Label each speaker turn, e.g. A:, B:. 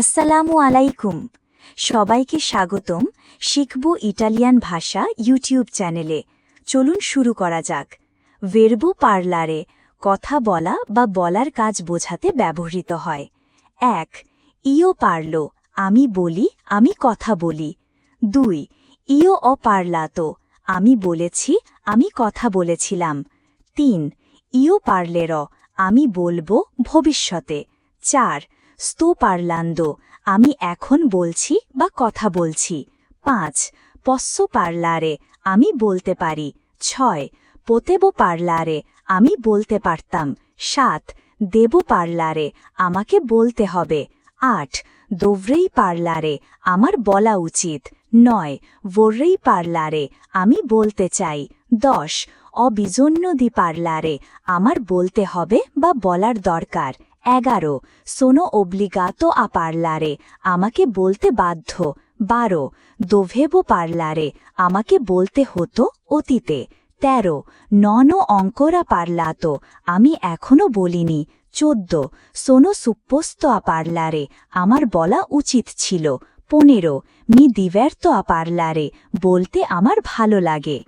A: আসসালামু আলাইকুম। সবাইকে স্বাগতম শিখব ইটালিয়ান ভাষা ইউটিউব চ্যানেলে। চলুন শুরু করা যাক। ভেরবো পারলারে কথা বলা বা বলার কাজ বোঝাতে ব্যবহৃত হয়। ১ ইও পারলো আমি বলি, আমি কথা বলি। ২ ইও অ পারলাতো আমি বলেছি, আমি কথা বলেছিলাম। ৩ ইও পারলের আমি বলবো ভবিষ্যতে। ৪ sto parlando আমি এখন বলছি বা কথা বলছি। ৫ posso parlare আমি বলতে পারি। ৬ potevo parlare আমি বলতে পারতাম। ৭ devo parlare আমাকে বলতে হবে। ৮ dovrei parlare আমার বলা উচিত। ৯ vorrei parlare আমি বলতে চাই। ১০ ho bisogno di parlare আমার বলতে হবে বা বলার দরকার। ১১ sono obbligato a parlare আমাকে বলতে বাধ্য। ১২ dovevo parlare আমাকে বলতে হতো অতীতে। ১৩ non ho ancora parlato আমি এখনো বলিনি। ১৪ sono supposto a parlare আমার বলা উচিত ছিল। ১৫ mi diverto a parlare বলতে আমার ভালো লাগে।